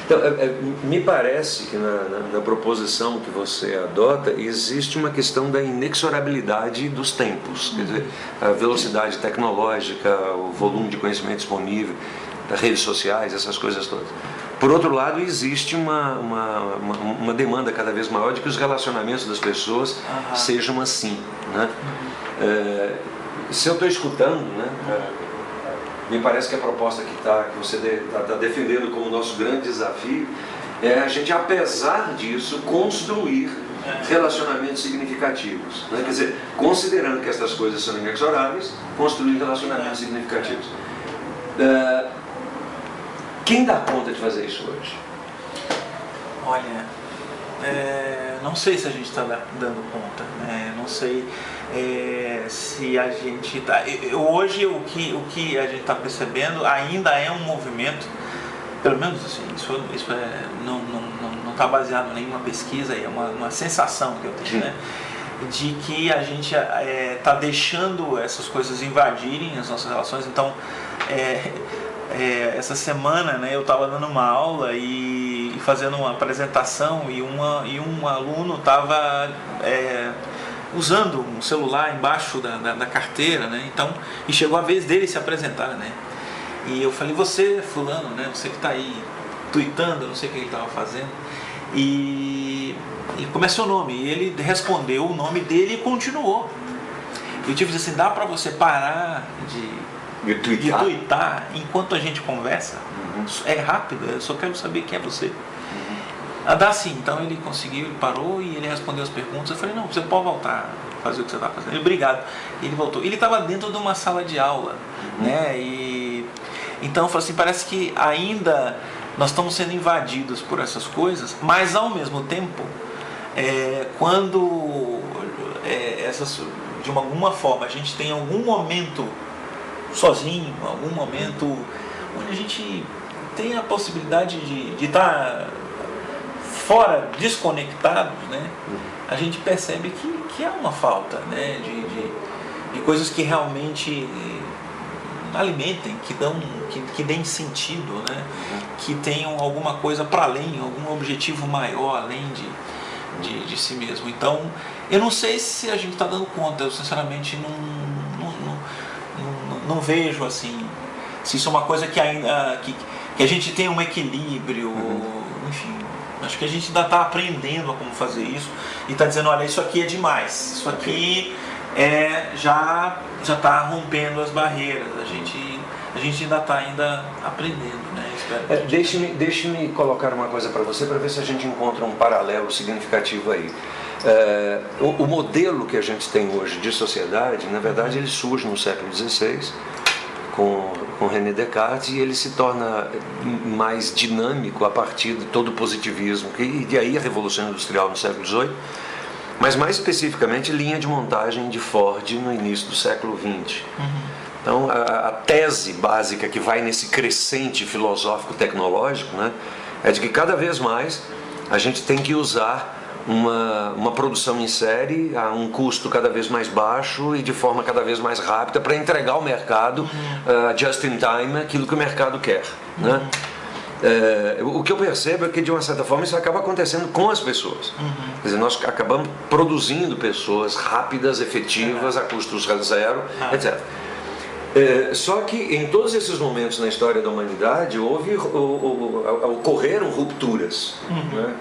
Então, me parece que na proposição que você adota existe uma questão da inexorabilidade dos tempos, quer dizer, a velocidade tecnológica, o volume de conhecimento disponível, das redes sociais, essas coisas todas. Por outro lado, existe uma demanda cada vez maior de que os relacionamentos das pessoas sejam assim, né? Se eu estou escutando, né, me parece que a proposta que você está defendendo como nosso grande desafio é a gente, apesar disso, construir relacionamentos significativos, né? Quer dizer, considerando que essas coisas são inexoráveis, construir relacionamentos significativos. Quem dá conta de fazer isso hoje? Olha, não sei se a gente está dando conta, né? Não sei se a gente está... Hoje o que a gente está percebendo ainda é um movimento, pelo menos assim, isso não está baseado em nenhuma pesquisa, é uma sensação que eu tenho, né? De que a gente está deixando essas coisas invadirem as nossas relações. Então, essa semana, né, eu estava dando uma aula e fazendo uma apresentação e um aluno estava usando um celular embaixo da carteira, né? Então, e chegou a vez dele se apresentar, né? E eu falei, você fulano, né, você que está aí tweetando, não sei o que ele estava fazendo, e como é seu nome? E ele respondeu o nome dele e continuou. Eu tive que dizer assim, dá para você parar de tweetar enquanto a gente conversa? É rápido, eu só quero saber quem é você. Dá sim. Então ele conseguiu, ele parou e ele respondeu as perguntas. Eu falei, não, você pode voltar a fazer o que você está fazendo. Ele, obrigado. Ele voltou. Ele estava dentro de uma sala de aula, né? E então eu falei assim, parece que ainda nós estamos sendo invadidos por essas coisas, mas ao mesmo tempo, quando de alguma forma a gente tem algum momento sozinho, algum momento onde a gente tem a possibilidade de estar fora, desconectados, né? A gente percebe que há uma falta, né? de coisas que realmente alimentem, que deem sentido, né? Que tenham alguma coisa para além, algum objetivo maior além de si mesmo. Então, eu não sei se a gente está dando conta, eu sinceramente não vejo assim, se isso é uma coisa que ainda que a gente tem um equilíbrio, enfim, acho que a gente ainda está aprendendo a como fazer isso e está dizendo, olha, isso aqui é demais, isso aqui já está rompendo as barreiras, a gente ainda está aprendendo, né? Deixe-me colocar uma coisa para você, para ver se a gente encontra um paralelo significativo aí. O modelo que a gente tem hoje de sociedade, na verdade, ele surge no século XVI, com René Descartes, e ele se torna mais dinâmico a partir de todo o positivismo, e de aí a Revolução Industrial no século XVIII, mas mais especificamente linha de montagem de Ford no início do século XX. Então, a tese básica que vai nesse crescente filosófico-tecnológico, né, é de que cada vez mais a gente tem que usar uma produção em série a um custo cada vez mais baixo e de forma cada vez mais rápida para entregar ao mercado, just in time, aquilo que o mercado quer, né? O que eu percebo é que, de uma certa forma, isso acaba acontecendo com as pessoas. Quer dizer, nós acabamos produzindo pessoas rápidas, efetivas, a custos zero, etc. Só que em todos esses momentos na história da humanidade ocorreram rupturas, né?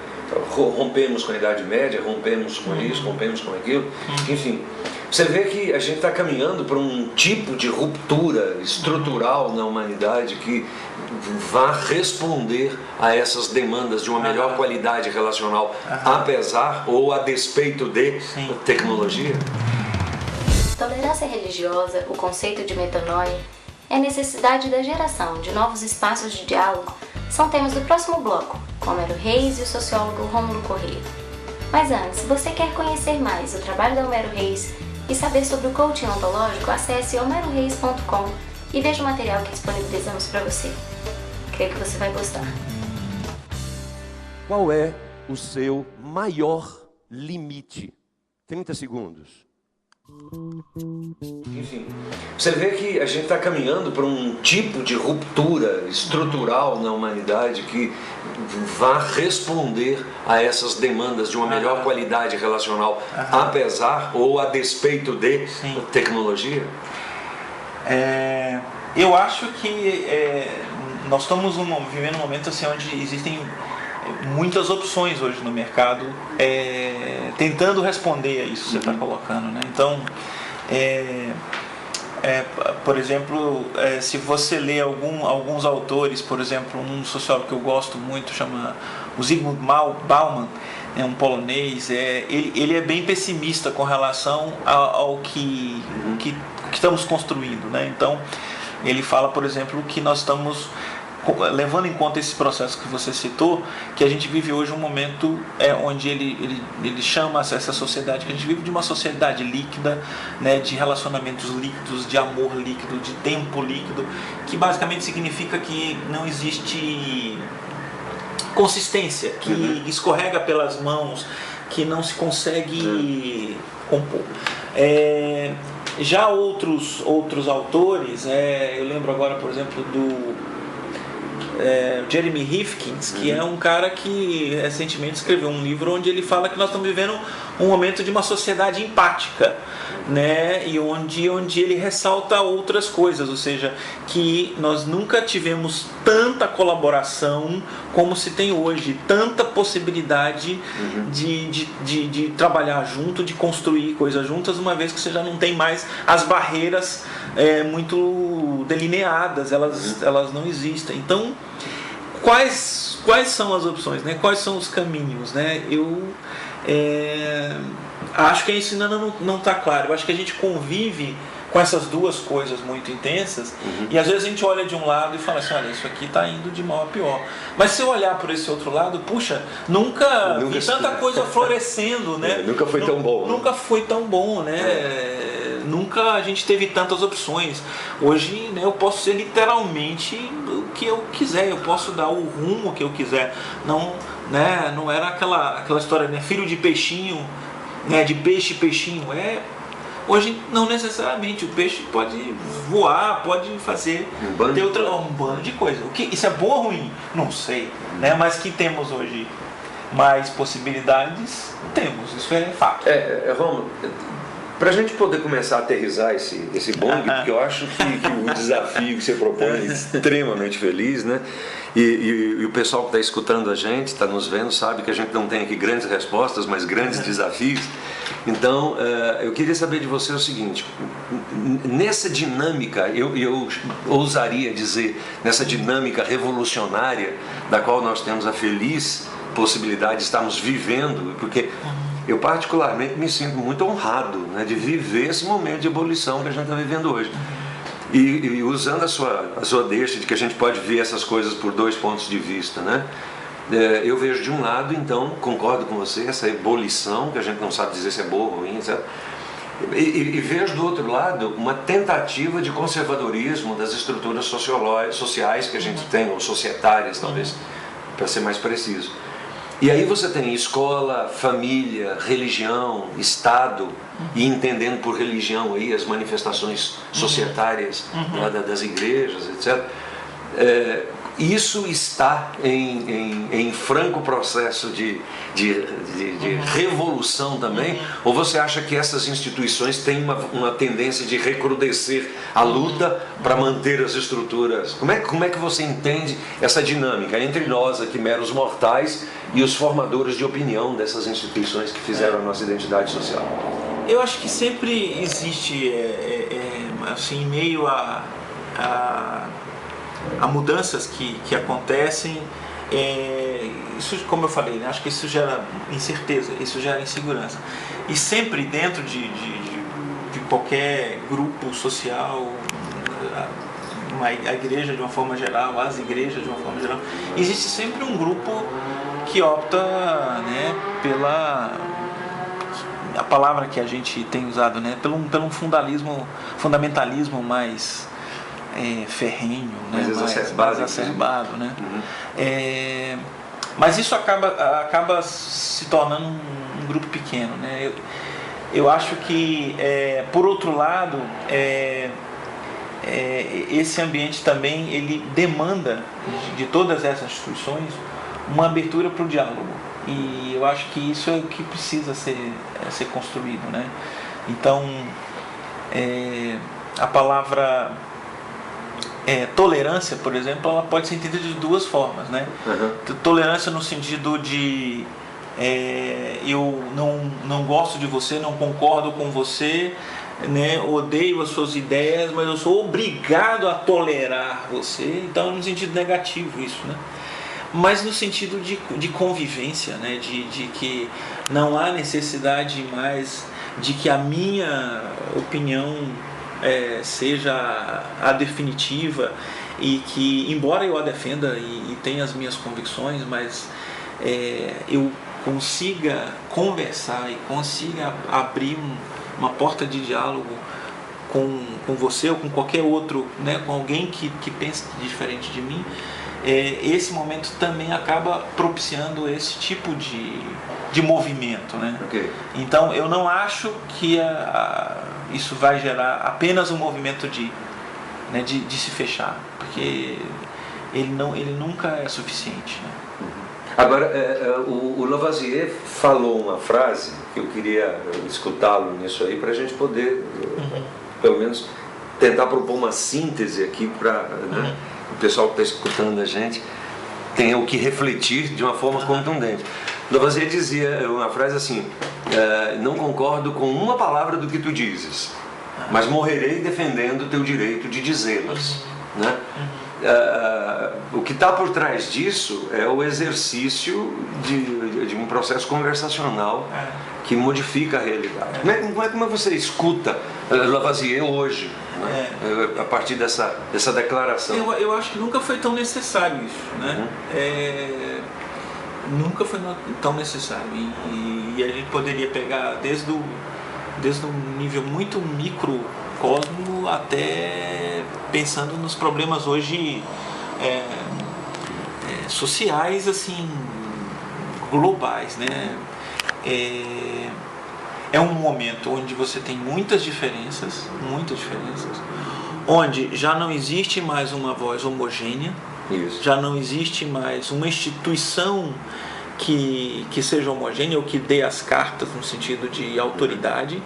Rompemos com a Idade Média, rompemos com isso, rompemos com aquilo, enfim. Você vê que a gente está caminhando para um tipo de ruptura estrutural na humanidade que vá responder a essas demandas de uma melhor qualidade relacional, apesar ou a despeito de tecnologia. Tolerância religiosa, o conceito de metanoia e a necessidade da geração de novos espaços de diálogo são temas do próximo bloco, com Homero Reis e o sociólogo Rômulo Corrêa. Mas antes, se você quer conhecer mais o trabalho da Homero Reis e saber sobre o coaching ontológico, acesse homeroreis.com e veja o material que disponibilizamos para você. Creio que você vai gostar. Qual é o seu maior limite? 30 segundos. Enfim, você vê que a gente está caminhando para um tipo de ruptura estrutural na humanidade que vá responder a essas demandas de uma melhor qualidade relacional, apesar ou a despeito de tecnologia? Eu acho que nós estamos vivendo um momento assim, onde existem muitas opções hoje no mercado tentando responder a isso que você está colocando, né? Então, por exemplo, se você lê alguns autores, por exemplo, um sociólogo que eu gosto muito chama o Zygmunt Bauman, é um polonês, ele é bem pessimista com relação ao que estamos construindo, né? Então, ele fala, por exemplo, que nós estamos levando em conta esse processo que você citou, que a gente vive hoje um momento onde ele chama essa sociedade, que a gente vive de uma sociedade líquida, né, de relacionamentos líquidos, de amor líquido, de tempo líquido, que basicamente significa que não existe consistência, que escorrega pelas mãos, que não se consegue compor. Já outros autores, eu lembro agora, por exemplo, do Jeremy Rifkin, que é um cara que recentemente escreveu um livro onde ele fala que nós estamos vivendo um momento de uma sociedade empática, né? E onde ele ressalta outras coisas, ou seja, que nós nunca tivemos tanta colaboração como se tem hoje, tanta possibilidade de trabalhar junto, de construir coisas juntas, uma vez que você já não tem mais as barreiras muito delineadas, elas não existem. Então, quais são as opções, né? Quais são os caminhos, né? Eu acho que isso ainda não está claro. Eu acho que a gente convive com essas duas coisas muito intensas e às vezes a gente olha de um lado e fala assim, olha, isso aqui está indo de mal a pior. Mas se eu olhar por esse outro lado, puxa, nunca vi tanta coisa florescendo, né? Nunca foi tão bom. Nunca foi tão bom, né? Nunca a gente teve tantas opções. Hoje, né, eu posso ser literalmente o que eu quiser, eu posso dar o rumo que eu quiser. Não era aquela história, né, filho de peixinho, né, de peixinho. Hoje não necessariamente, o peixe pode voar, pode fazer um bando de coisa. Isso é bom ou ruim? Não sei, né? Mas que temos hoje mais possibilidades, temos, isso é fato. Romulo, para a gente poder começar a aterrissar esse bonde, porque eu acho que o desafio que você propõe é extremamente feliz, né? E o pessoal que está escutando a gente, está nos vendo, sabe que a gente não tem aqui grandes respostas, mas grandes desafios. Então, eu queria saber de você o seguinte, nessa dinâmica, eu ousaria dizer, nessa dinâmica revolucionária da qual nós temos a feliz possibilidade de estarmos vivendo, porque eu particularmente me sinto muito honrado, né, de viver esse momento de ebulição que a gente está vivendo hoje. E usando a sua deixa de que a gente pode ver essas coisas por dois pontos de vista, né? Eu vejo de um lado, então, concordo com você, essa ebulição, que a gente não sabe dizer se é boa ou ruim, etc. E vejo do outro lado uma tentativa de conservadorismo das estruturas sociais que a gente tem, ou societárias talvez, para ser mais preciso. E aí você tem escola, família, religião, Estado, e entendendo por religião aí as manifestações societárias das igrejas, etc. Isso está em franco processo de revolução também? Ou você acha que essas instituições têm uma tendência de recrudescer a luta para manter as estruturas? Como é que você entende essa dinâmica entre nós aqui, meros mortais, e os formadores de opinião dessas instituições que fizeram a nossa identidade social? Eu acho que sempre existe, assim, em meio a mudanças que acontecem, isso, como eu falei, né, acho que isso gera incerteza, isso gera insegurança. E sempre dentro de qualquer grupo social, a igreja de uma forma geral, as igrejas de uma forma geral, existe sempre um grupo que opta, né, a palavra que a gente tem usado, né, pelo fundamentalismo mais ferrenho, né, mais exacerbado, né? Mas isso acaba se tornando um grupo pequeno, né? eu acho que, por outro lado, esse ambiente também ele demanda de todas essas instituições uma abertura para o diálogo, e eu acho que isso é o que precisa ser construído, né? Então, a palavra tolerância, por exemplo, ela pode ser entendida de duas formas, né? Tolerância no sentido de eu não gosto de você, não concordo com você, né? Odeio as suas ideias, mas eu sou obrigado a tolerar você. Então, no sentido negativo isso, né? Mas no sentido de convivência, né? De que não há necessidade mais de que a minha opinião seja a definitiva, e que, embora eu a defenda e tenha as minhas convicções, mas eu consiga conversar e consiga abrir uma porta de diálogo com você ou com qualquer outro, né, com alguém que pense diferente de mim, esse momento também acaba propiciando esse tipo de movimento, né? Okay. Então eu não acho que isso vai gerar apenas um movimento de se fechar, porque ele nunca é suficiente, né? Agora, o Lavoisier falou uma frase que eu queria escutá-lo nisso aí, para a gente poder, pelo menos, tentar propor uma síntese aqui para o pessoal que está escutando a gente tenha o que refletir de uma forma contundente. Lavoisier dizia uma frase assim: não concordo com uma palavra do que tu dizes, mas morrerei defendendo o teu direito de dizê-las, né? O que está por trás disso é o exercício de um processo conversacional que modifica a realidade. Como é que você escuta Lavoisier hoje, né? A partir dessa declaração? Eu acho que nunca foi tão necessário isso, né? Nunca foi tão necessário, e a gente poderia pegar desde um nível muito microcosmo até pensando nos problemas hoje sociais, assim, globais, né? É um momento onde você tem muitas diferenças, onde já não existe mais uma voz homogênea. Isso. Já não existe mais uma instituição que seja homogênea ou que dê as cartas no sentido de autoridade.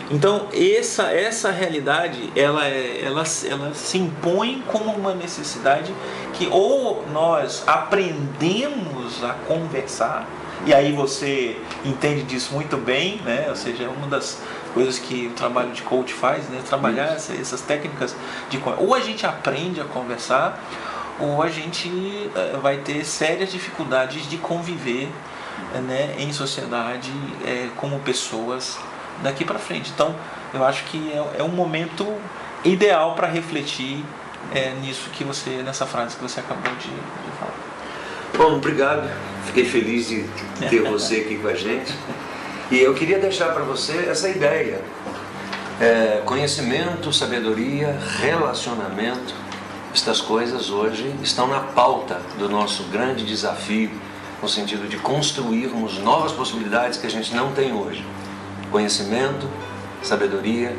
Então essa realidade ela se impõe como uma necessidade que ou nós aprendemos a conversar, e aí você entende disso muito bem, né? Ou seja, é uma das coisas que o trabalho de coach faz, né? Trabalhar essas técnicas ou a gente aprende a conversar, ou a gente vai ter sérias dificuldades de conviver, né, em sociedade, como pessoas daqui para frente. Então, eu acho que é um momento ideal para refletir nessa frase que você acabou de falar. Bom, obrigado. Fiquei feliz de ter você aqui com a gente. E eu queria deixar para você essa ideia. Conhecimento, sabedoria, relacionamento, estas coisas hoje estão na pauta do nosso grande desafio, no sentido de construirmos novas possibilidades que a gente não tem hoje. Conhecimento, sabedoria,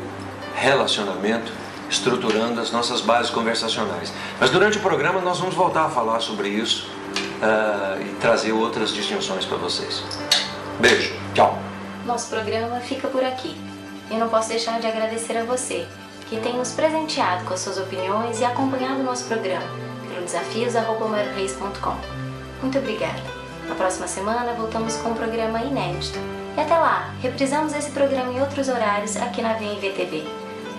relacionamento, estruturando as nossas bases conversacionais. Mas durante o programa nós vamos voltar a falar sobre isso e trazer outras distinções para vocês. Beijo, tchau. Nosso programa fica por aqui. Eu não posso deixar de agradecer a você, que tem nos presenteado com as suas opiniões e acompanhado o nosso programa pelo desafios@omeroreis.com. Muito obrigada. Na próxima semana voltamos com um programa inédito. E até lá, reprisamos esse programa em outros horários aqui na VMVTV.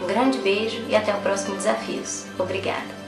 Um grande beijo e até o próximo Desafios. Obrigada.